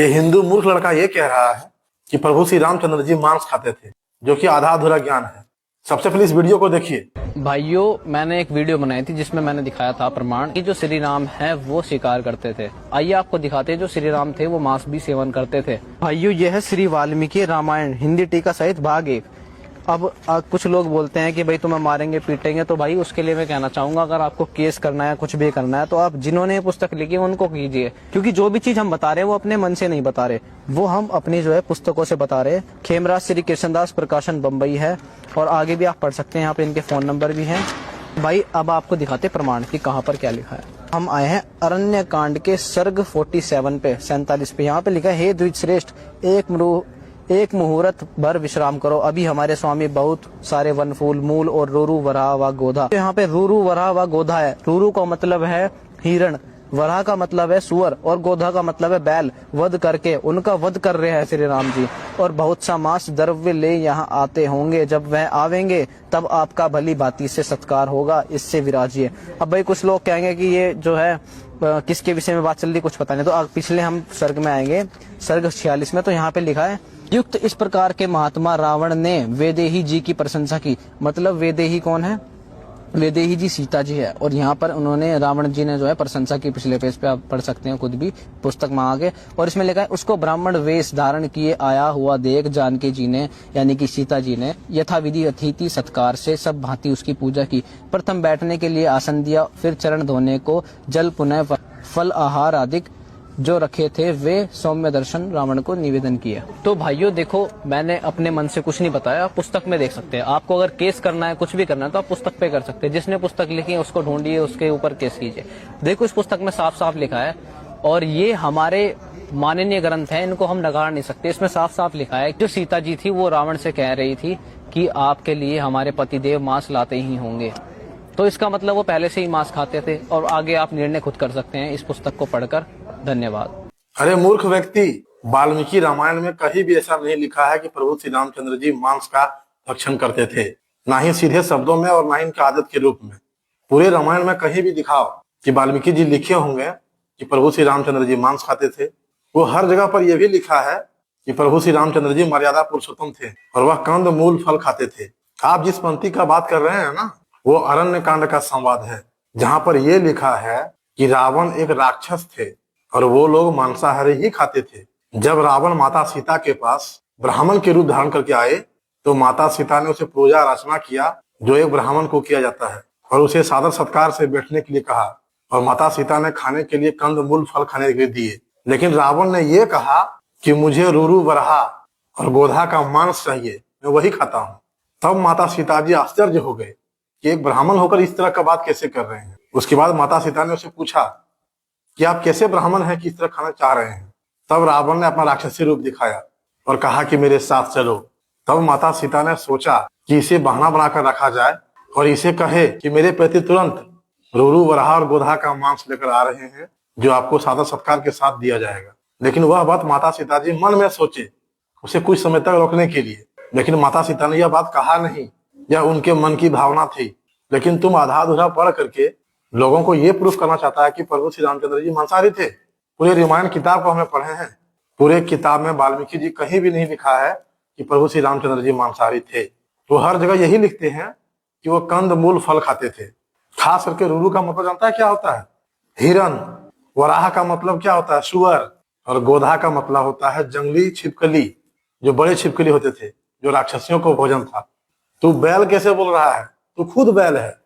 ये हिंदू मूर्ख लड़का ये कह रहा है कि प्रभु श्री रामचंद्र जी मांस खाते थे, जो कि आधा अधूरा ज्ञान है। सबसे पहले इस वीडियो को देखिए। भाइयों, मैंने एक वीडियो बनाई थी जिसमें मैंने दिखाया था प्रमाण कि जो श्री राम है वो शिकार करते थे। आइए आपको दिखाते हैं जो श्री राम थे वो मांस भी सेवन करते थे। भाइयों, यह है श्री वाल्मीकि रामायण हिंदी टीका सहित भाग 1। अब कुछ लोग बोलते हैं कि भाई तुम्हें मारेंगे पीटेंगे, तो भाई उसके लिए मैं कहना चाहूंगा अगर आपको केस करना है कुछ भी करना है तो आप जिन्होंने ये पुस्तक लिखी है उनको कीजिए, क्योंकि जो भी चीज हम बता रहे हैं वो अपने मन से नहीं बता रहे, वो हम अपनी जो है पुस्तकों से बता रहे। खेमराज श्री कृष्णदास प्रकाशन बम्बई है और आगे भी आप पढ़ सकते हैं, यहाँ पे इनके फोन नंबर भी हैं। भाई अब आपको दिखाते प्रमाण की कहाँ पर क्या लिखा है। हम आए हैं अरण्य कांड के सर्ग 47 पे 47 पे। यहाँ पे लिखा है, हे द्विजश्रेष्ठ एक मुहूर्त भर विश्राम करो, अभी हमारे स्वामी बहुत सारे वन फूल मूल और रूरू वराह व गोधा। यहाँ पे रूरू वराह व गोधा है। रूरू का मतलब है हिरण, वराह का मतलब है सुअर और गोधा का मतलब है बैल। वध करके उनका वध कर रहे हैं श्री राम जी, और बहुत सा मांस द्रव्य ले यहाँ आते होंगे। जब वह आवेंगे तब आपका भली भांति से सत्कार होगा, इससे विराजिए। अब भाई कुछ लोग कहेंगे कि ये जो है किसके विषय में बात चल रही कुछ पता नहीं, तो पिछले हम सर्ग में आएंगे, सर्ग 46 में। तो यहाँ पे लिखा है, युक्त इस प्रकार के महात्मा रावण ने वैदेही जी की प्रशंसा की। मतलब वैदेही कौन है? वैदेही जी सीता जी है, और यहाँ पर उन्होंने रावण जी ने जो है प्रशंसा की। पिछले पेज पे आप पढ़ सकते हैं खुद भी पुस्तक में आगे। और इसमें लिखा है, उसको ब्राह्मण वेश धारण किए आया हुआ देख जानकी जी ने यानी कि सीता जी ने यथाविधि अतिथि सत्कार से सब भांति उसकी पूजा की। प्रथम बैठने के लिए आसन दिया, फिर चरण धोने को जल पुनः फल आहार आदि जो रखे थे वे सौम्य दर्शन रावण को निवेदन किया। तो भाइयों देखो, मैंने अपने मन से कुछ नहीं बताया, आप पुस्तक में देख सकते हैं। आपको अगर केस करना है कुछ भी करना है तो आप पुस्तक पे कर सकते हैं। जिसने पुस्तक लिखी है उसको ढूंढिए, उसके ऊपर केस कीजिए। देखो इस पुस्तक में साफ साफ लिखा है, और ये हमारे माननीय ग्रंथ है, इनको हम नकार नहीं सकते। इसमें साफ साफ लिखा है जो सीता जी थी वो रावण से कह रही थी कि आपके लिए हमारे पतिदेव मांस लाते ही होंगे। तो इसका मतलब वो पहले से ही मांस खाते थे, और आगे आप निर्णय खुद कर सकते हैं इस पुस्तक को पढ़कर। धन्यवाद। अरे मूर्ख व्यक्ति, वाल्मीकि रामायण में कहीं भी ऐसा नहीं लिखा है कि प्रभु श्री रामचंद्र जी मांस का भक्षण करते थे, ना ही सीधे शब्दों में और ना ही इनकी आदत के रूप में। पूरे रामायण में कहीं भी दिखाओ कि वाल्मीकि जी लिखे होंगे कि प्रभु श्री रामचंद्र जी मांस खाते थे। वो हर जगह पर यह भी लिखा है कि प्रभु श्री रामचंद्र जी मर्यादा पुरुषोत्तम थे और वह कंद मूल फल खाते थे। आप जिस पंक्ति का बात कर रहे हैं ना, वो अरण्य कांड का संवाद है, जहाँ पर यह लिखा है कि रावण एक राक्षस थे और वो लोग मांसाहारी ही खाते थे। जब रावण माता सीता के पास ब्राह्मण के रूप धारण करके आए तो माता सीता ने उसे पूजा अर्चना किया, जो एक ब्राह्मण को किया जाता है, और उसे सादर सत्कार से बैठने के लिए कहा, और माता सीता ने खाने के लिए कंद मूल फल खाने के लिए दिए। लेकिन रावण ने ये कहा कि मुझे रूरू वराह और गोधा का मांस चाहिए, मैं वही खाता हूँ। तब माता सीता जी आश्चर्य हो गए कि एक ब्राह्मण होकर इस तरह का बात कैसे कर रहे हैं। उसके बाद माता सीता ने उसे पूछा कि आप कैसे ब्राह्मण हैं कि इस तरह खाना चाह रहे हैं। तब रावण ने अपना राक्षसी रूप दिखाया और कहा कि मेरे साथ चलो। तब माता सीता ने सोचा कि इसे बहाना बनाकर रखा जाए और इसे कहे कि मेरे प्रति तुरंत रूरू वराह और गोधा का मांस लेकर आ रहे हैं, जो आपको सादर सत्कार के साथ दिया जाएगा। लेकिन वह बात माता सीता जी मन में सोचे, उसे कुछ समय तक रोकने के लिए। लेकिन माता सीता ने यह बात कहा नहीं, यह उनके मन की भावना थी। लेकिन तुम आधा अधूरा पढ़ करके लोगों को ये प्रूफ करना चाहता है कि प्रभु श्री रामचंद्र जी मांसाहारी थे। पूरे रामायण किताब को हमें पढ़े हैं, पूरे किताब में वाल्मीकि जी कहीं भी नहीं लिखा है कि प्रभु श्री रामचंद्र जी मांसाहारी थे। तो हर जगह यही लिखते हैं कि वो कंद मूल फल खाते थे। खास करके रूरू का मतलब जानता है क्या होता है? हिरन। वराह का मतलब क्या होता है? सुअर। और गोधा का मतलब होता है जंगली छिपकली, जो बड़े छिपकली होते थे, जो राक्षसियों को भोजन था। तू बैल कैसे बोल रहा है? तू खुद बैल है।